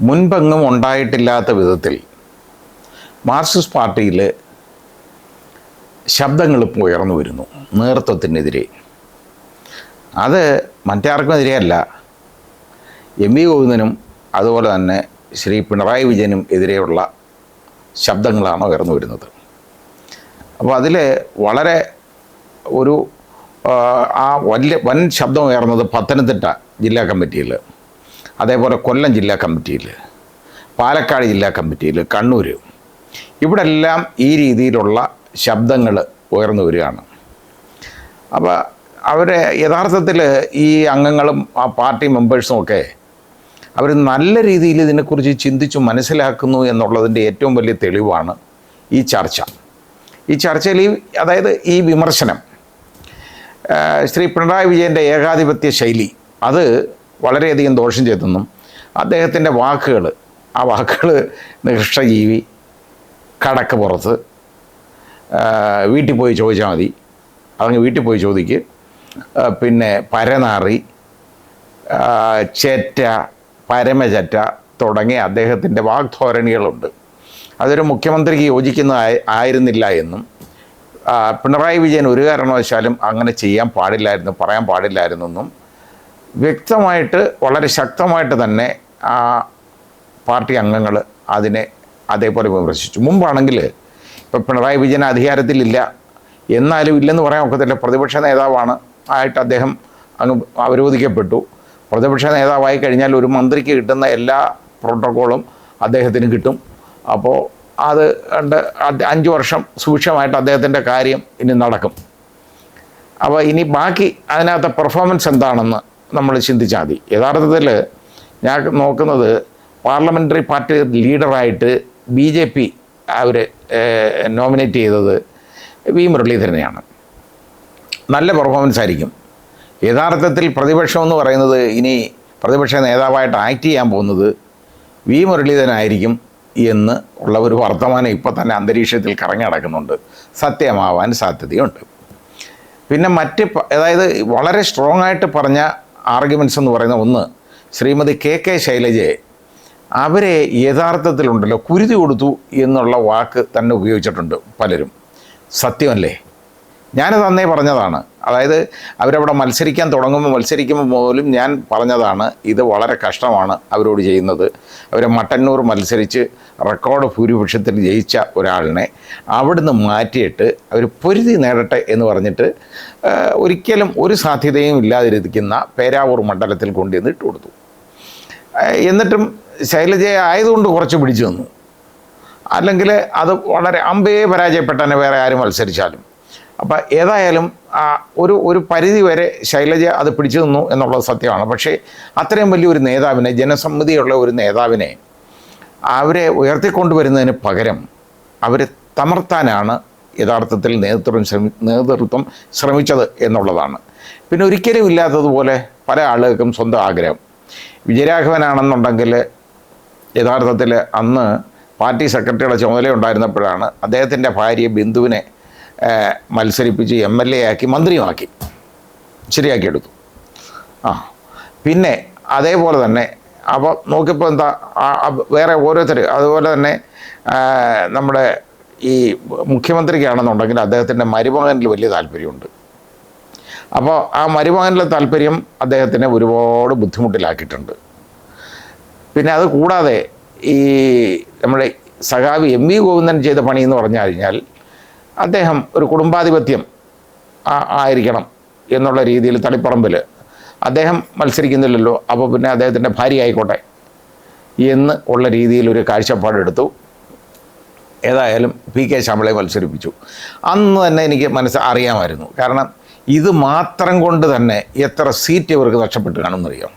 മുൻപെങ്ങും ഉണ്ടായിട്ടില്ലാത്ത വിധത്തിൽ മാർക്സിസ്റ്റ് പാർട്ടിയിൽ ശബ്ദങ്ങൾ ഇപ്പോൾ ഉയർന്നു വരുന്നു നേതൃത്വത്തിനെതിരെ. അത് മറ്റാർക്കുമെതിരെയല്ല, എം വി ഗോവിന്ദനും അതുപോലെ തന്നെ ശ്രീ പിണറായി വിജയനും എതിരെയുള്ള ശബ്ദങ്ങളാണ് ഉയർന്നു വരുന്നത്. അപ്പോൾ അതിൽ വളരെ ഒരു വൻ ശബ്ദം ഉയർന്നത് പത്തനംതിട്ട ജില്ലാ കമ്മിറ്റിയിൽ, അതേപോലെ കൊല്ലം ജില്ലാ കമ്മിറ്റിയിൽ, പാലക്കാട് ജില്ലാ കമ്മിറ്റിയിൽ, കണ്ണൂർ, ഇവിടെ എല്ലാം ഈ രീതിയിലുള്ള ശബ്ദങ്ങൾ ഉയർന്നു വരികയാണ്. അപ്പോൾ അവർ യഥാർത്ഥത്തിൽ ഈ അംഗങ്ങളും ആ പാർട്ടി മെമ്പേഴ്സും ഒക്കെ അവർ നല്ല രീതിയിൽ ഇതിനെക്കുറിച്ച് ചിന്തിച്ചു മനസ്സിലാക്കുന്നു എന്നുള്ളതിൻ്റെ ഏറ്റവും വലിയ തെളിവാണ് ഈ ചർച്ച. ഈ ചർച്ചയിൽ അതായത് ഈ വിമർശനം, ശ്രീ പിണറായി വിജയൻ്റെ ഏകാധിപത്യ ശൈലി അത് വളരെയധികം ദോഷം ചെയ്തെന്നും അദ്ദേഹത്തിൻ്റെ വാക്കുകൾ, ആ വാക്കുകൾ നികൃഷ്ടജീവി, കടക്ക് പുറത്ത്, വീട്ടിൽ പോയി ചോദിച്ചാൽ മതി, അതങ്ങ് വീട്ടിൽ പോയി ചോദിക്ക്, പിന്നെ പരനാറി, ചേറ്റ, പരമചറ്റ തുടങ്ങിയ അദ്ദേഹത്തിൻ്റെ വാഗ്ധോരണികളുണ്ട്. അതൊരു മുഖ്യമന്ത്രിക്ക് ആയിരുന്നില്ല എന്നും പിണറായി വിജയൻ ഒരു കാരണവശാലും അങ്ങനെ ചെയ്യാൻ പാടില്ലായിരുന്നു, പറയാൻ പാടില്ലായിരുന്നെന്നും വ്യക്തമായിട്ട് വളരെ ശക്തമായിട്ട് തന്നെ ആ പാർട്ടി അംഗങ്ങൾ അതിനെ അതേപോലെ വിമർശിച്ചു. മുമ്പാണെങ്കിൽ ഇപ്പോൾ പിണറായി വിജയൻ അധികാരത്തിലില്ല, എന്നാലും ഇല്ലെന്ന് പറയാൻ ഒക്കത്തില്ല, പ്രതിപക്ഷ നേതാവാണ് ആയിട്ട് അദ്ദേഹം അങ്ങ് അവരോധിക്കപ്പെട്ടു. പ്രതിപക്ഷ നേതാവായി കഴിഞ്ഞാൽ ഒരു മന്ത്രിക്ക് കിട്ടുന്ന എല്ലാ പ്രോട്ടോക്കോളും അദ്ദേഹത്തിന് കിട്ടും. അപ്പോൾ അത് 5 വർഷം സുഭിക്ഷമായിട്ട് അദ്ദേഹത്തിൻ്റെ കാര്യം ഇനി നടക്കും. അപ്പോൾ ഇനി ബാക്കി അതിനകത്തെ പെർഫോമൻസ് എന്താണെന്ന് നമ്മൾ ചിന്തിച്ചാൽ മതി. യഥാർത്ഥത്തിൽ ഞാൻ നോക്കുന്നത് പാർലമെൻ്ററി പാർട്ടി ലീഡറായിട്ട് BJP അവർ നോമിനേറ്റ് ചെയ്തത് വി മുരളീധരനെയാണ്. നല്ല പെർഫോമൻസ് ആയിരിക്കും. യഥാർത്ഥത്തിൽ പ്രതിപക്ഷം എന്ന് പറയുന്നത് ഇനി പ്രതിപക്ഷ നേതാവായിട്ട് ആക്ട് ചെയ്യാൻ പോകുന്നത് വി മുരളീധരനായിരിക്കും എന്ന് ഉള്ള ഒരു വർത്തമാനം ഇപ്പോൾ തന്നെ അന്തരീക്ഷത്തിൽ കറങ്ങി നടക്കുന്നുണ്ട്. സത്യമാവാൻ സാധ്യതയുണ്ട്. പിന്നെ അതായത് വളരെ സ്ട്രോങ് ആയിട്ട് പറഞ്ഞ ആർഗ്യുമെൻറ്റ്സ് എന്ന് പറയുന്ന ഒന്ന്, ശ്രീമതി KK ശൈലജയെ അവരെ യഥാർത്ഥത്തിലുണ്ടല്ലോ കുരുതി കൊടുത്തു എന്നുള്ള വാക്ക് തന്നെ ഉപയോഗിച്ചിട്ടുണ്ട് പലരും. സത്യമല്ലേ? ഞാനത് അന്നേ പറഞ്ഞതാണ്. അതായത് അവരവിടെ മത്സരിക്കുമ്പോൾ പോലും ഞാൻ പറഞ്ഞതാണ്, ഇത് വളരെ കഷ്ടമാണ് അവരോട് ചെയ്യുന്നത്. അവരെ മട്ടന്നൂർ മത്സരിച്ച് റെക്കോർഡ് ഭൂരിപക്ഷത്തിൽ ജയിച്ച ഒരാളിനെ അവിടുന്ന് മാറ്റിയിട്ട് അവർ പൊരുതി നേടട്ടെ എന്ന് പറഞ്ഞിട്ട് ഒരിക്കലും ഒരു സാധ്യതയും ഇല്ലാതിരിക്കുന്ന പേരാവൂർ മണ്ഡലത്തിൽ കൊണ്ടുവന്ന് ഇട്ട് കൊടുത്തു. എന്നിട്ടും ശൈലജയെ ആയതുകൊണ്ട് കുറച്ച് പിടിച്ചു തന്നു. അല്ലെങ്കിൽ അത് വളരെ അമ്പേ പരാജയപ്പെട്ടന്നെ വേറെ ആരും മത്സരിച്ചാലും. അപ്പോൾ ഏതായാലും ഒരു പരിധി വരെ ശൈലജ അത് പിടിച്ചു നിന്നു എന്നുള്ളത് സത്യമാണ്. പക്ഷേ അത്രയും വലിയൊരു നേതാവിനെ, ജനസമ്മതിയുള്ള ഒരു നേതാവിനെ അവരെ ഉയർത്തിക്കൊണ്ടുവരുന്നതിന് പകരം അവരെ തമർത്താനാണ് യഥാർത്ഥത്തിൽ നേതൃത്വം ശ്രമിച്ചത് എന്നുള്ളതാണ്. പിന്നെ ഒരിക്കലും ഇല്ലാത്തതുപോലെ പല ആളുകൾക്കും സ്വന്തം ആഗ്രഹം. വിജയരാഘവനാണെന്നുണ്ടെങ്കിൽ യഥാർത്ഥത്തിൽ അന്ന് പാർട്ടി സെക്രട്ടറിയുടെ ചുമതല ഉണ്ടായിരുന്നപ്പോഴാണ് അദ്ദേഹത്തിൻ്റെ ഭാര്യ ബിന്ദുവിനെ മത്സരിപ്പിച്ച് MLA ആക്കി മന്ത്രിയുമാക്കി ശരിയാക്കിയെടുത്തു. പിന്നെ അതേപോലെ തന്നെ അപ്പോൾ നോക്കിയപ്പോൾ എന്താ വേറെ ഓരോരുത്തർ അതുപോലെ തന്നെ നമ്മുടെ ഈ മുഖ്യമന്ത്രിക്കാണെന്നുണ്ടെങ്കിൽ അദ്ദേഹത്തിൻ്റെ മരുമകനിൽ വലിയ താല്പര്യമുണ്ട്. അപ്പോൾ ആ മരുമകനിലെ താല്പര്യം അദ്ദേഹത്തിനെ ഒരുപാട് ബുദ്ധിമുട്ടിലാക്കിയിട്ടുണ്ട്. പിന്നെ അത് കൂടാതെ ഈ നമ്മുടെ സഖാവ് MV ഗോവിന്ദൻ ചെയ്ത പണി എന്ന് പറഞ്ഞു കഴിഞ്ഞാൽ അദ്ദേഹം ഒരു കുടുംബാധിപത്യം ആയിരിക്കണം എന്നുള്ള രീതിയിൽ തളിപ്പറമ്പിൽ അദ്ദേഹം മത്സരിക്കുന്നില്ലല്ലോ, അപ്പോൾ പിന്നെ അദ്ദേഹത്തിൻ്റെ ഭാര്യ ആയിക്കോട്ടെ എന്ന് ഉള്ള രീതിയിലൊരു കാഴ്ചപ്പാടെടുത്തു. ഏതായാലും PK ശ്യാമളയെ മത്സരിപ്പിച്ചു. അന്ന് തന്നെ എനിക്ക് അറിയാമായിരുന്നു. കാരണം ഇത് മാത്രം കൊണ്ട് തന്നെ എത്ര സീറ്റ് ഇവർക്ക് നഷ്ടപ്പെട്ട് കാണുമെന്നറിയാം.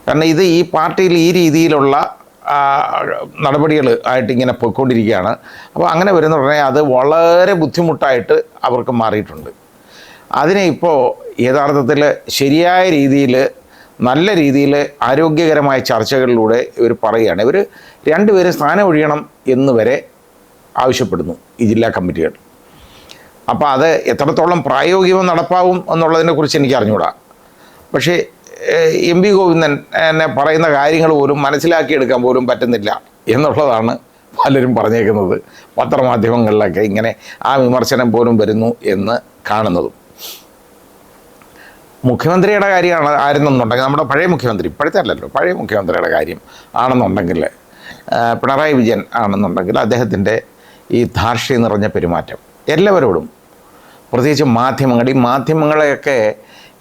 കാരണം ഇത് ഈ പാർട്ടിയിൽ ഈ രീതിയിലുള്ള നടപടികൾ ആയിട്ട് ഇങ്ങനെ പോയിക്കൊണ്ടിരിക്കുകയാണ്. അപ്പോൾ അങ്ങനെ വരുന്ന ഉടനെ അത് വളരെ ബുദ്ധിമുട്ടായിട്ട് അവർക്ക് മാറിയിട്ടുണ്ട്. അതിനെ ഇപ്പോൾ യഥാർത്ഥത്തിൽ ശരിയായ രീതിയിൽ നല്ല രീതിയിൽ ആരോഗ്യകരമായ ചർച്ചകളിലൂടെ ഇവർ പറയുകയാണ്. ഇവർ രണ്ടുപേരും സ്ഥാനം ഒഴിയണം എന്ന് വരെ ആവശ്യപ്പെടുന്നു ഈ ജില്ലാ കമ്മിറ്റികൾ. അപ്പോൾ അത് എത്രത്തോളം പ്രായോഗികം നടപ്പാവും എന്നുള്ളതിനെക്കുറിച്ച് എനിക്ക് അറിഞ്ഞുകൂടാ. പക്ഷേ എം വി ഗോവിന്ദൻ എന്നെ പറയുന്ന കാര്യങ്ങൾ പോലും മനസ്സിലാക്കിയെടുക്കാൻ പോലും പറ്റുന്നില്ല എന്നുള്ളതാണ് പലരും പറഞ്ഞേക്കുന്നത്. പത്രമാധ്യമങ്ങളിലൊക്കെ ഇങ്ങനെ ആ വിമർശനം പോലും വരുന്നു എന്ന് കാണുന്നതും. മുഖ്യമന്ത്രിയുടെ കാര്യമാണ് ആയിരുന്നെന്നുണ്ടെങ്കിൽ, നമ്മുടെ പഴയ മുഖ്യമന്ത്രി, ഇപ്പോഴത്തെ അല്ലല്ലോ, പഴയ മുഖ്യമന്ത്രിയുടെ കാര്യം ആണെന്നുണ്ടെങ്കിൽ, പിണറായി വിജയൻ ആണെന്നുണ്ടെങ്കിൽ അദ്ദേഹത്തിൻ്റെ ഈ ധാർഷ്ട്യം നിറഞ്ഞ പെരുമാറ്റം എല്ലാവരോടും, പ്രത്യേകിച്ച് ഈ മാധ്യമങ്ങളെയൊക്കെ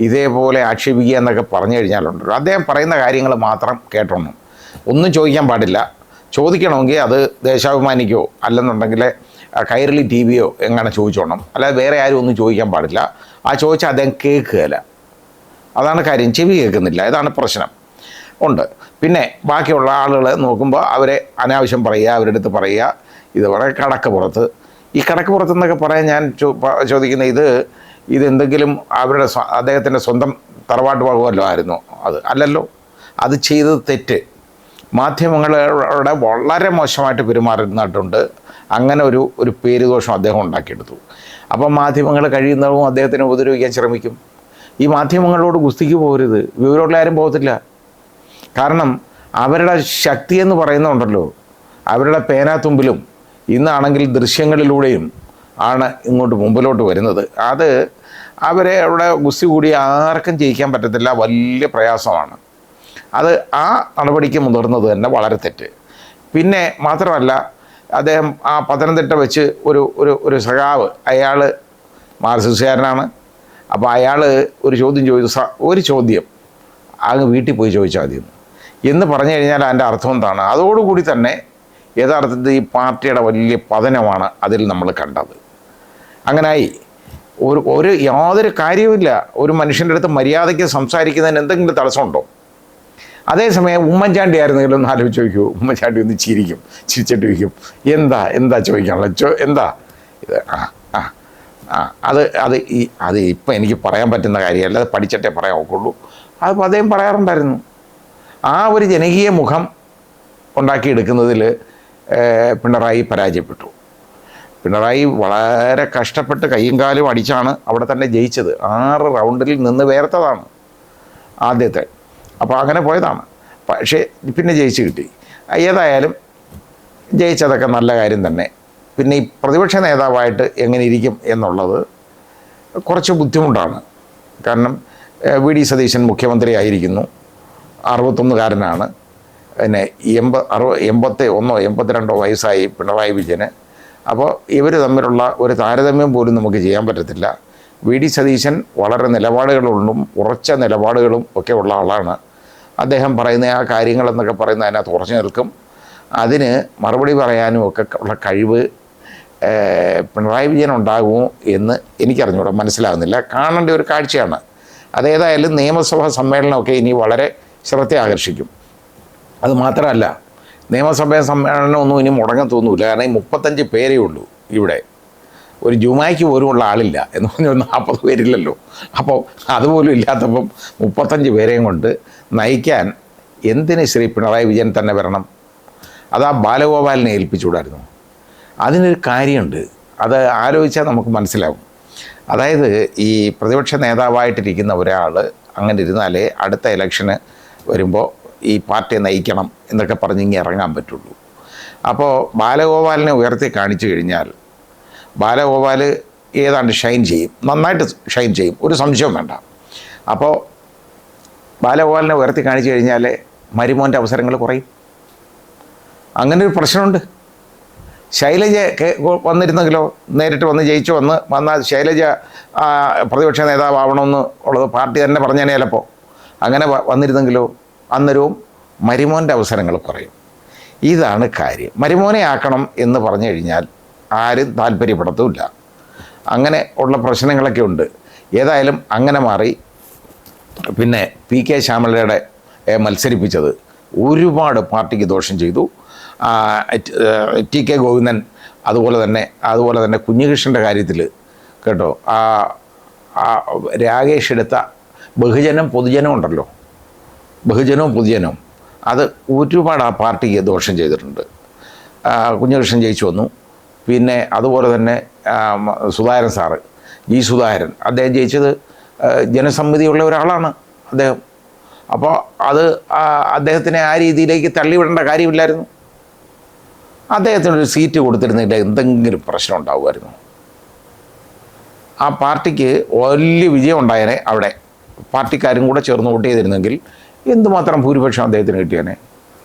ഇതേപോലെ ആക്ഷേപിക്കുക എന്നൊക്കെ പറഞ്ഞു കഴിഞ്ഞാലുണ്ടല്ലോ, അദ്ദേഹം പറയുന്ന കാര്യങ്ങൾ മാത്രം കേട്ടോണം, ഒന്നും ചോദിക്കാൻ പാടില്ല. ചോദിക്കണമെങ്കിൽ അത് ദേശാഭിമാനിക്കോ അല്ലെന്നുണ്ടെങ്കിൽ കൈരളി ടി വിയോ എങ്ങനെ ചോദിച്ചോണം, അല്ലാതെ വേറെ ആരും ഒന്നും ചോദിക്കാൻ പാടില്ല. ആ ചോദിച്ചാൽ അദ്ദേഹം കേൾക്കുകയില്ല, അതാണ് കാര്യം, ചെവി കേൾക്കുന്നില്ല, ഇതാണ് പ്രശ്നം ഉണ്ട്. പിന്നെ ബാക്കിയുള്ള ആളുകൾ നോക്കുമ്പോൾ അവരെ അനാവശ്യം പറയുക, അവരുടെ അടുത്ത് പറയുക, ഇതുപോലെ കടക്ക് പുറത്ത്. ഈ കടക്ക് പുറത്തെന്നൊക്കെ പറയാൻ ഞാൻ ചോദിക്കുന്നത്, ഇതെന്തെങ്കിലും അദ്ദേഹത്തിൻ്റെ സ്വന്തം തറവാട്ട് വകുപ്പല്ലോ ആയിരുന്നു? അത് അല്ലല്ലോ, അത് ചെയ്തത് തെറ്റ്. മാധ്യമങ്ങളുടെ വളരെ മോശമായിട്ട് പെരുമാറുന്നിട്ടുണ്ട്. അങ്ങനെ ഒരു പേരുദോഷം അദ്ദേഹം ഉണ്ടാക്കിയെടുത്തു. അപ്പം മാധ്യമങ്ങൾ കഴിയുന്നതും അദ്ദേഹത്തിനെ ഉപദ്രവിക്കാൻ ശ്രമിക്കും. ഈ മാധ്യമങ്ങളോട് ഗുസ്തിക്ക് പോകരുത്, വിവരമുള്ള ആരും പോകത്തില്ല. കാരണം അവരുടെ ശക്തി എന്ന് പറയുന്നുണ്ടല്ലോ, അവരുടെ പേനാത്തുമ്പിലും ഇന്നാണെങ്കിൽ ദൃശ്യങ്ങളിലൂടെയും ആണ് ഇങ്ങോട്ട് മുമ്പിലോട്ട് വരുന്നത്. അത് അവരെ അവിടെ ഗുസ്തി കൂടി ആർക്കും ജയിക്കാൻ പറ്റത്തില്ല, വലിയ പ്രയാസമാണ്. അത് ആ നടപടിക്ക് മുതിർന്നത് തന്നെ വളരെ തെറ്റ്. പിന്നെ മാത്രമല്ല, അദ്ദേഹം ആ പത്തനംതിട്ട വെച്ച് ഒരു സഖാവ്, അയാൾ മാർക്സിസ്റ്റുകാരനാണ്. അപ്പോൾ അയാൾ ഒരു ചോദ്യം ചോദിച്ചു, ഒരു ചോദ്യം അങ്ങ് വീട്ടിൽ പോയി ചോദിച്ചാൽ മതി എന്ന് പറഞ്ഞു കഴിഞ്ഞാൽ അതിൻ്റെ അർത്ഥം എന്താണ്? അതോടുകൂടി തന്നെ യഥാർത്ഥത്തിൽ ഈ പാർട്ടിയുടെ വലിയ പതനമാണ് അതിൽ നമ്മൾ കണ്ടത്. അങ്ങനായി യാതൊരു കാര്യവുമില്ല. ഒരു മനുഷ്യൻ്റെ അടുത്ത് മര്യാദയ്ക്ക് സംസാരിക്കുന്നതിന് എന്തെങ്കിലും തടസ്സമുണ്ടോ? അതേസമയം ഉമ്മൻചാണ്ടി ആയിരുന്നെങ്കിലും ഒന്ന് ആലോചിച്ച് ചോദിക്കൂ, ഉമ്മൻചാണ്ടി ഒന്ന് ചിരിച്ചിട്ട് ചോദിക്കും, എന്താ ചോദിക്കാനുള്ളത്, എന്താ ഇത്? അത് ഇപ്പം എനിക്ക് പറയാൻ പറ്റുന്ന കാര്യമല്ല, അത് പഠിച്ചിട്ടേ പറയാൻ ഒക്കുള്ളൂ. അതിപ്പോൾ അദ്ദേഹം പറയാറുണ്ടായിരുന്നു. ആ ഒരു ജനകീയ മുഖം ഉണ്ടാക്കിയെടുക്കുന്നതിൽ പിണറായി പരാജയപ്പെട്ടു. പിണറായി വളരെ കഷ്ടപ്പെട്ട് കയ്യും കാലും അടിച്ചാണ് അവിടെ തന്നെ ജയിച്ചത്. 6 റൗണ്ടിൽ നിന്ന് വേർത്തതാണ് ആദ്യത്തെ. അപ്പോൾ അങ്ങനെ പോയതാണ്. പക്ഷേ പിന്നെ ജയിച്ച് കിട്ടി. ഏതായാലും ജയിച്ചതൊക്കെ നല്ല കാര്യം തന്നെ. പിന്നെ ഈ പ്രതിപക്ഷ നേതാവായിട്ട് എങ്ങനെ ഇരിക്കും എന്നുള്ളത് കുറച്ച് ബുദ്ധിമുട്ടാണ്. കാരണം വി ഡി സതീശൻ മുഖ്യമന്ത്രി ആയിരിക്കുന്നു, 61കാരനാണ്. പിന്നെ 82 വയസ്സായി പിണറായി വിജയന്. അപ്പോൾ ഇവർ തമ്മിലുള്ള ഒരു താരതമ്യം പോലും നമുക്ക് ചെയ്യാൻ പറ്റത്തില്ല. വി ഡി സതീശൻ വളരെ നിലപാടുകളും ഉറച്ച നിലപാടുകളും ഒക്കെ ഉള്ള ആളാണ്. അദ്ദേഹം പറയുന്ന ആ കാര്യങ്ങളെന്നൊക്കെ പറയുന്ന അതിനകത്ത് ഉറച്ചു നിൽക്കും. അതിന് മറുപടി പറയാനും ഒക്കെ ഉള്ള കഴിവ് പിണറായി വിജയൻ ഉണ്ടാകുമോ എന്ന് എനിക്കറിഞ്ഞൂടാ, മനസ്സിലാകുന്നില്ല. കാണേണ്ട ഒരു കാഴ്ചയാണ്. അതേതായാലും നിയമസഭാ സമ്മേളനമൊക്കെ ഇനി വളരെ ശ്രദ്ധ ആകർഷിക്കും. അത് മാത്രമല്ല, നിയമസഭാ സമ്മേളനമൊന്നും ഇനി മുടങ്ങാൻ തോന്നൂല. കാരണം ഈ 35 പേരേ ഉള്ളൂ ഇവിടെ. ഒരു ജുമായ്ക്ക് പോലും ഉള്ള ആളില്ല എന്ന് പറഞ്ഞാൽ 40 പേരില്ലല്ലോ. അപ്പോൾ അതുപോലും ഇല്ലാത്തപ്പം 35 പേരെയും കൊണ്ട് നയിക്കാൻ എന്തിന് ശ്രീ പിണറായി വിജയൻ തന്നെ വരണം? അത് ആ ബാലഗോപാലിനെ ഏൽപ്പിച്ചുകൂടായിരുന്നു? അതിനൊരു കാര്യമുണ്ട്, അത് ആലോചിച്ചാൽ നമുക്ക് മനസ്സിലാവും. അതായത് ഈ പ്രതിപക്ഷ നേതാവായിട്ടിരിക്കുന്ന ഒരാൾ അങ്ങനെ ഇരുന്നാലേ അടുത്ത ഇലക്ഷന് വരുമ്പോൾ ഈ പാർട്ടിയെ നയിക്കണം എന്നൊക്കെ പറഞ്ഞ് ഇങ്ങനെ ഇറങ്ങാൻ പറ്റുള്ളൂ. അപ്പോൾ ബാലഗോപാലിനെ ഉയർത്തി കാണിച്ചു കഴിഞ്ഞാൽ ബാലഗോപാൽ ഏതാണ്ട് ഷൈൻ ചെയ്യും, നന്നായിട്ട് ഷൈൻ ചെയ്യും, ഒരു സംശയവും വേണ്ട. അപ്പോൾ ബാലഗോപാലിനെ ഉയർത്തി കാണിച്ചു കഴിഞ്ഞാൽ മരുമോൻ്റെ അവസരങ്ങൾ കുറയും. അങ്ങനെ ഒരു പ്രശ്നമുണ്ട്. ശൈലജ വന്നിരുന്നെങ്കിലോ, നേരിട്ട് വന്ന് ജയിച്ചു വന്നാൽ ശൈലജ പ്രതിപക്ഷ നേതാവാവണമെന്ന് ഉള്ളത് പാർട്ടി തന്നെ പറഞ്ഞേനെ. ചിലപ്പോൾ അങ്ങനെ വന്നിരുന്നെങ്കിലോ അന്നേരവും മരുമോൻ്റെ അവസരങ്ങൾ കുറയും. ഇതാണ് കാര്യം. മരുമോനെ ആക്കണം എന്ന് പറഞ്ഞു കഴിഞ്ഞാൽ ആരും താല്പര്യപ്പെടത്തുമില്ല. അങ്ങനെ ഉള്ള പ്രശ്നങ്ങളൊക്കെ ഉണ്ട്. ഏതായാലും അങ്ങനെ മാറി. പിന്നെ പി.കെ. ശ്യാമളയുടെ മത്സരിപ്പിച്ചത് ഒരുപാട് പാർട്ടിക്ക് ദോഷം ചെയ്തു. ടി.കെ. ഗോവിന്ദൻ അതുപോലെ തന്നെ കുഞ്ഞികൃഷ്ണൻ്റെ കാര്യത്തിൽ കേട്ടോ, രാകേഷ് എടുത്ത ബഹുജനം പൊതുജനം ഉണ്ടല്ലോ, ബഹുജനവും പൊതുജനവും, അത് ഒരുപാട് ആ പാർട്ടിക്ക് ദോഷം ചെയ്തിട്ടുണ്ട്. കുഞ്ഞികൃഷ്ണൻ ജയിച്ചു വന്നു. പിന്നെ അതുപോലെ തന്നെ സുധാകരൻ സാറ്, ജി സുധാകരൻ, അദ്ദേഹം ജയിച്ചത് ജനസമ്മതിയുള്ള ഒരാളാണ് അദ്ദേഹം. അപ്പോൾ അത് അദ്ദേഹത്തിനെ ആ രീതിയിലേക്ക് തള്ളിവിടേണ്ട കാര്യമില്ലായിരുന്നു. അദ്ദേഹത്തിനൊരു സീറ്റ് കൊടുത്തിരുന്നില്ല എന്തെങ്കിലും പ്രശ്നം ഉണ്ടാവുമായിരുന്നു. ആ പാർട്ടിക്ക് വലിയ വിജയം ഉണ്ടായേനെ. അവിടെ പാർട്ടിക്കാരും കൂടെ ചേർന്ന് വോട്ട് ചെയ്തിരുന്നെങ്കിൽ എന്തുമാത്രം ഭൂരിപക്ഷം അദ്ദേഹത്തിന് കിട്ടിയേനെ,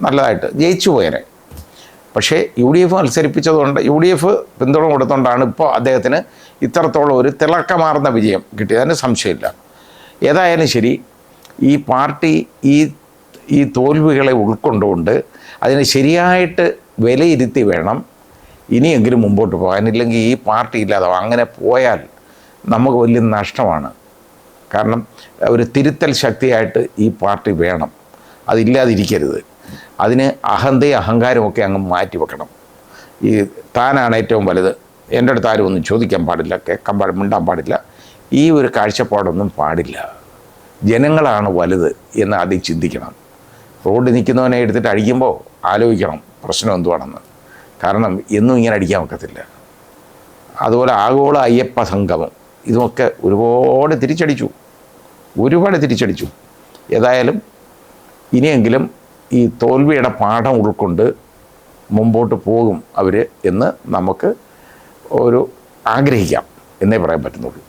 നല്ലതായിട്ട് ജയിച്ചു പോയേനെ. പക്ഷേ UDF മത്സരിപ്പിച്ചതുകൊണ്ട്, UDF പിന്തുണ കൊടുത്തുകൊണ്ടാണ് ഇപ്പോൾ അദ്ദേഹത്തിന് ഇത്രത്തോളം ഒരു തിളക്കമാർന്ന വിജയം കിട്ടിയത്. അതിന് സംശയമില്ല. ഏതായാലും ശരി, ഈ പാർട്ടി ഈ തോൽവികളെ ഉൾക്കൊണ്ടുകൊണ്ട് അതിനെ ശരിയായിട്ട് വിലയിരുത്തി വേണം ഇനിയെങ്കിലും മുമ്പോട്ട് പോകാൻ. ഇല്ലെങ്കിൽ ഈ പാർട്ടി ഇല്ലാതാവും. അങ്ങനെ പോയാൽ നമുക്ക് വലിയ നഷ്ടമാണ്. കാരണം ഒരു തിരുത്തൽ ശക്തിയായിട്ട് ഈ പാർട്ടി വേണം, അതില്ലാതിരിക്കരുത്. അതിന് അഹന്തയും അഹങ്കാരമൊക്കെ അങ്ങ് മാറ്റി വെക്കണം. ഈ താനാണ് ഏറ്റവും വലുത്, എൻ്റെ അടുത്ത് ആരും ഒന്നും ചോദിക്കാൻ പാടില്ല, കേൾക്കാൻ പാടില്ല, മിണ്ടാൻ പാടില്ല, ഈ ഒരു കാഴ്ചപ്പാടൊന്നും പാടില്ല. ജനങ്ങളാണ് വലുത് എന്ന് ആദ്യം ചിന്തിക്കണം. റോഡിൽ നിൽക്കുന്നവനെ എടുത്തിട്ട് അടിക്കുമ്പോൾ ആലോചിക്കണം പ്രശ്നം എന്തുവാണെന്ന്. കാരണം എന്നും ഇങ്ങനെ അടിക്കാൻ ഒക്കത്തില്ല. അതുപോലെ ആഗോള അയ്യപ്പ സംഗമം ഇതുമൊക്കെ ഒരുപാട് തിരിച്ചടിച്ചു. ഏതായാലും ഇനിയെങ്കിലും ഈ തോൽവിയുടെ പാഠം ഉൾക്കൊണ്ട് മുമ്പോട്ട് പോകും അവർ എന്ന് നമുക്ക് ആഗ്രഹിക്കാം എന്നേ പറയാൻ പറ്റുന്നുള്ളൂ.